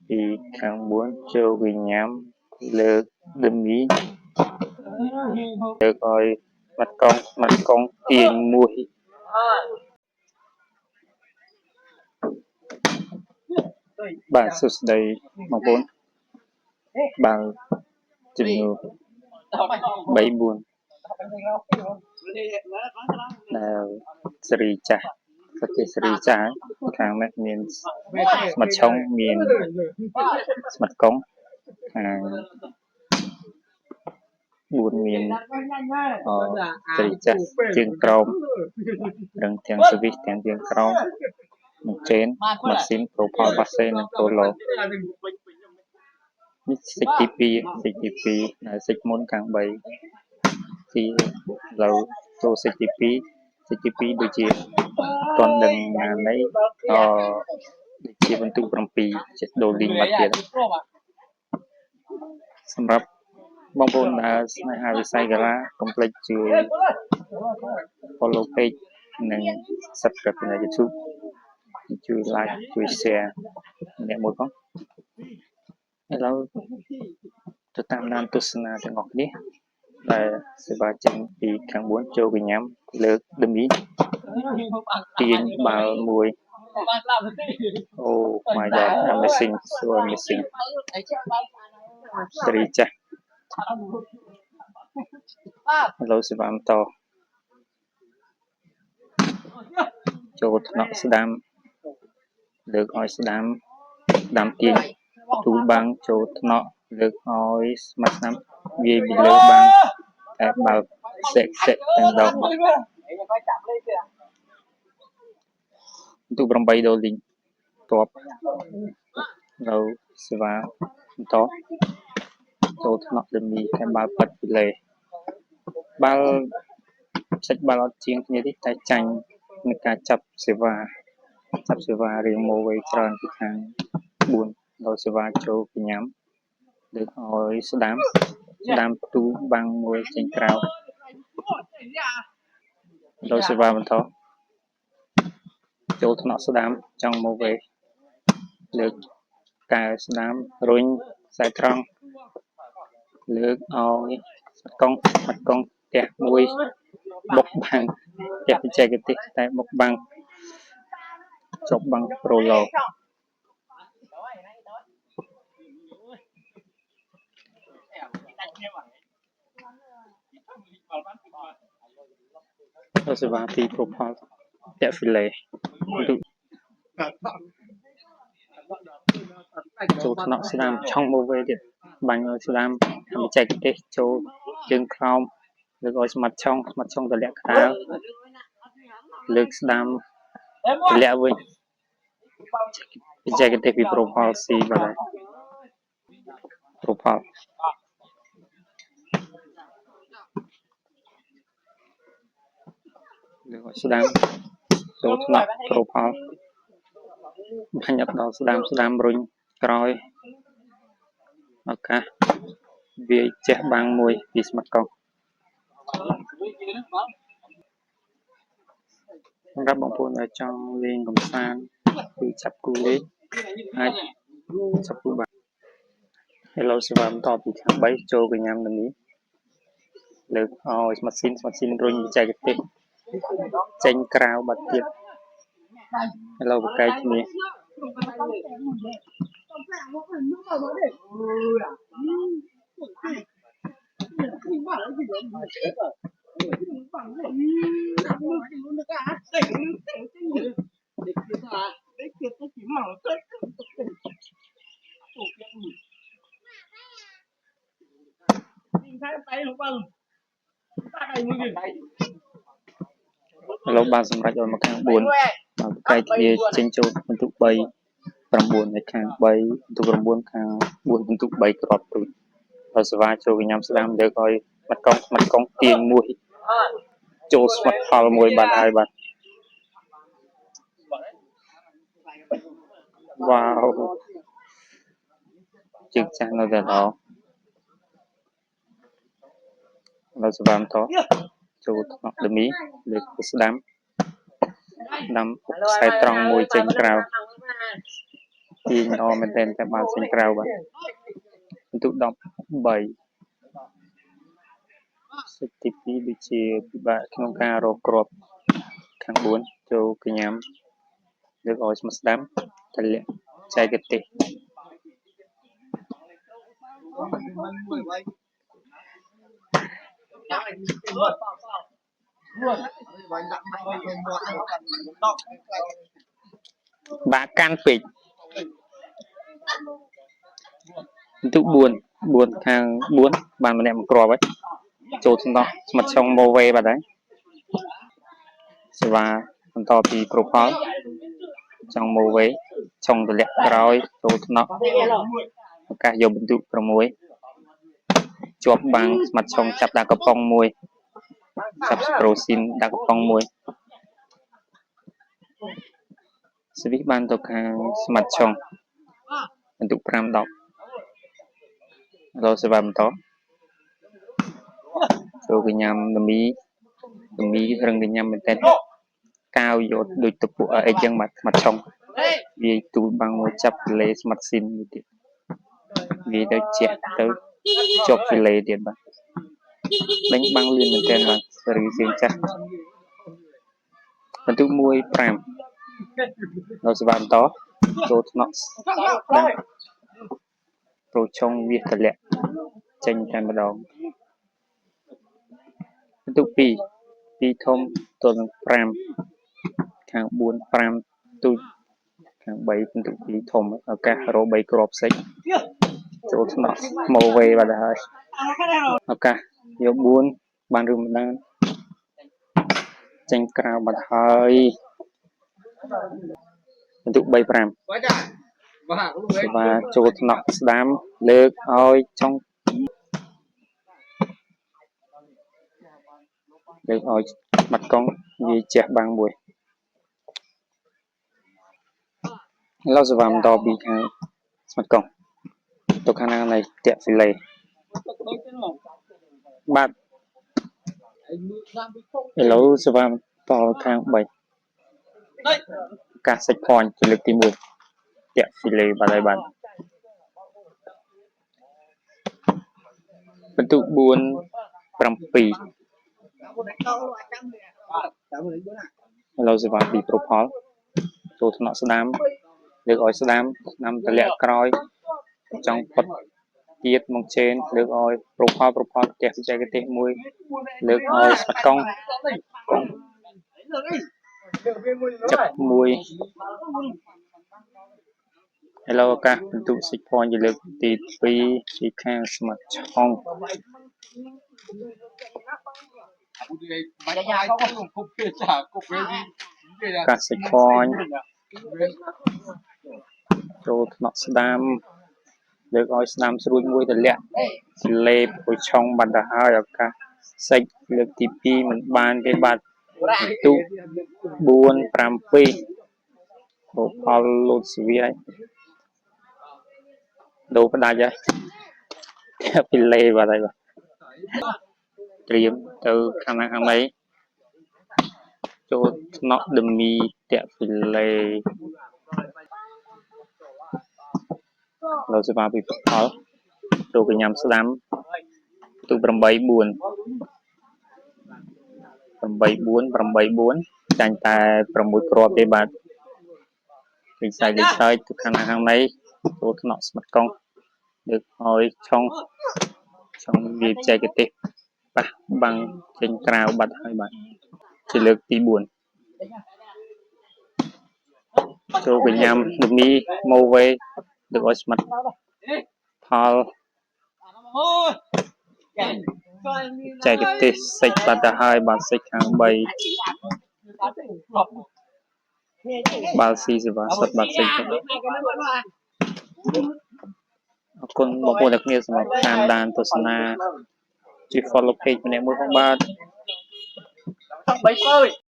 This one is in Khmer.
ពីខាង4ចូលវិញ្ញាណលើកដឺមីលើកឲ្យមាត់កង់ទាញមួយបាទសួស្តីបងប្អូនបើជំនួស3 4ដែលសេរីចាស់ប្រទេសសេរីចាស់ខាងនេះមានស្មាត់ឆុងមានស្មាត់កង់ខាង4មានសេរីចាស់ជើងក្រោមរឹងទាំងសវិសទាំងជើងក្រោមនឹងជេនម៉ាស៊ីនប្រូផលបាសេនិងប្រូឡូនេះសិចទី2ដែលសិចមុនខាង3ទីលើចូលសិចទី2ដូចជាតន់ដឹងណានៃដូចជាបន្ទុក7ចិត្តដូលីងបាត់ទៀតសម្រាប់បងប្អូនដែលស្នេហាវិស័យកីឡាកុំភ្លេចជួយ follow page និង subscribe នៅ YouTube ជួយ like ជួយ share ម្នាក់មួយផងឥឡូវទៅតាមដានទស្សនាទាំងអស់គ្នាដែលសេវាចេញពីខាង4ចូលវិញ្ញាណលើកដឺមីទាញបាល់មួយ Oh my god amazing so amazing សេរីចាស់ឥឡូវសេវាបន្តចូលថ្នាក់ស្ដាំលើកឲ្យស្ដាំទាញទូលបាំងចូលថ្នាក់លើកឲ្យស្មាត់ស្ដាំវាយពីលើបាំងតែបើសេកទាំងដងទូ8ដុល្លារតបនៅសេវាបន្តចូលថ្នាក់ដឺមីតែបើប៉ាត់ពីលេបាល់សាច់បាល់អត់ជាងគ្នាទេតែចាញ់នឹងការចាប់សេវារៀងមកវិញច្រើនពីខាង4ដល់សេវាចូលពីញ៉ាំលើកឲ្យស្ដាំទូបាំងមួយចេញក្រៅដល់សេវាបន្តចូលថ្នាក់ស្ដាំចង់មកវិញលើកកែស្ដាំរុញខ្សែត្រង់លើកឲ្យកង់ផ្ទះមួយបុកបាំងផ្ទះបច្ចេកទេសតែបុកបាំងចប់បាំងប្រូឡូដល់សេវាពីប្រូផលតាក់ហ្វីលេចូលថ្នាក់ស្ដាំឆុងមកវិញទៀតបាញ់ឲ្យស្ដាំបច្ចេកទេសចូលជើងក្រោមលើកឲ្យស្មាត់ឆុងទម្លាក់ក្តារលើកស្ដាំទម្លាក់វិញបច្ចេកទេសពីប្រូផលស៊ីបាទប្រូផលលើកឲ្យស្ដាំចូលថ្នាក់ប្រូផលបាញ់ដល់ស្ដាំរុញក្រោយឱកាសវាយចេះបាំងមួយពីស្មាត់កង់សម្រាប់បងប្អូនដែលចង់លេងកម្សាន្តគឺចាប់គូលេងអាចចាប់គូបានឥឡូវសេវាបន្តពីខាង3ចូលកញ្ញាមនេះលើកឲ្យម៉ាស៊ីនរុញបច្ចេកទេសចេញក្រៅបាត់ទៀតឥឡូវបកែកគ្នាលោកបានសម្រេចឲ្យមកខាង4មកកែកគ្នាចេញចូលបន្ទុក3 9នៅខាង3បន្ទុក9ខាង4បន្ទុក3គ្រាប់ទូចដល់សេវាចូលញ៉ាំស្ដាំលើកឲ្យមាត់កង់ទាញមួយចូលស្មាត់ផលមួយបាត់ហើយបាទវ៉ាវជើងចាស់នៅតែដល់សេវាបន្តចូលថ្នាក់ដឺមីលើកស្ដាំខ្សែត្រង់មួយចេញក្រៅ ទាញល្អមែនទែនតែបានចេញក្រៅបាទបន្ទុក13សិចទី2ដូចជាពិបាកក្នុងការរកគ្រាប់ខាង4ចូលកញ្ញាំលើកឲ្យស្មាត់ស្ដាំទម្លាក់ចែកទេសបាក់កាន់ពេកបន្ទុក4ខាង4បានម្នាក់មួយគ្រាប់ហើយចូលសំដៅស្មាត់ឆុងម៉ូវេបាត់ហើយសេវាបន្តពីប្រូផលចង់ម៉ូវេឆុងទម្លាក់ក្រោយចូលថ្នាក់ឱកាសយកបន្ទុក6ជាប់បាំងស្មាត់ឆុងចាប់ដាក់កំប៉ុង1ចាប់ស្ប្រូស៊ីនដាក់កំប៉ុង1សវិសបានទៅខាងស្មាត់ឆុងបន្ទុក5-10ដល់សេវាបន្តចូលកញ្ញាំដមីរឹងកញ្ញាំមែនតើកាវយកដូចតពុអីចឹងមកស្មាត់ឆុងវាទូលបាំងមួយចាប់លេស្មាត់ស៊ីនទៀតវាទៅជះទៅជាប់លេទៀតបាទលេងបាំងលឿនមែនតើបាទរីសៀងចាស់បន្ទុក1-5ដល់សេវាបន្តចូលថ្នាក់ប្រូឆុងវាទម្លាក់ចេញតែម្ដងបន្ទុក2ធំទល់នឹង5ខាង4 5ទូចខាង3បន្ទុក2ធំឱកាសរក3គ្រាប់ផ្សេងចូលថ្នាក់ម៉ូវេបាត់ហើយឱកាសយក4បានរឿងម្ដងចេញក្រៅបាត់ហើយបន្ទុក3-5សេវាចូលថ្នាក់ស្ដាំលើកឲ្យចង់លើកឲ្យបាត់កង់វាជះបាំងមួយឥឡូវសេវាបន្តពីខាងស្មាត់កង់ទៅខាងណានៃតាក់ហ្វីលេបាទឥឡូវសេវាបន្តខាង3កាសសិចភ័ណ្ឌជាលើកទី1តាក់ហ្វីលេបាទហើយបាទបន្ទុក4-7ឥឡូវសេវាពីប្រូផលចូលថ្នាក់ស្ដាំលើកឲ្យស្ដាំទម្លាក់ក្រោយចង់ពុតទៀតមកជេនលើកឲ្យប្រូផលផ្ទះបច្ចេកទេសមួយលើកឲ្យស្មាត់កង់ចាប់មួយឥឡូវឱកាសបន្ទុកសិចភ័ណ្ឌជាលើកទី2ពីខាងស្មាត់ឆុងកាសិចភ័ណ្ឌចូលថ្នាក់ស្ដាំលើកឲ្យស្ដាំស្រួចមួយទម្លាក់លេបឲ្យឆុងបាត់ទៅហើយឱកាសសិចលើកទី2មិនបានទេបាទទូ4-7ប្រូផលលូតស្វាយដូរផ្ដាច់ហើយពីលេបាទហើយបាទត្រៀមទៅខាងណាខាងណីចូលថ្នាក់ដមីតាក់ហ្វីលេលោកសេវាពីផលចូលកញ្ញាំស្ដាំទូ8-4ចាញ់តែ6គ្រាប់ទេបាទពីសាយលេខហើយទៅខាងណាខាងណីចូលថ្នាក់ស្មាត់កង់លើកឲ្យឆុងវាបច្ចេកទេសប៉ះបាំងចេញក្រៅបាត់ហើយបាទជាលើកទី4ចូលកញ្ញាំដមីម៉ូវេលើកឲ្យស្មាត់ផលចែកទេសសិចបាត់ទៅហើយបាទសិចខាង3បាល់ស៊ីសេវាសុទ្ធបាត់សិចអរគុណបងប្អូនទាំងគ្នាសម្រាប់តាមដានទស្សនាជួយ follow page ម្នាក់មួយផងបាទ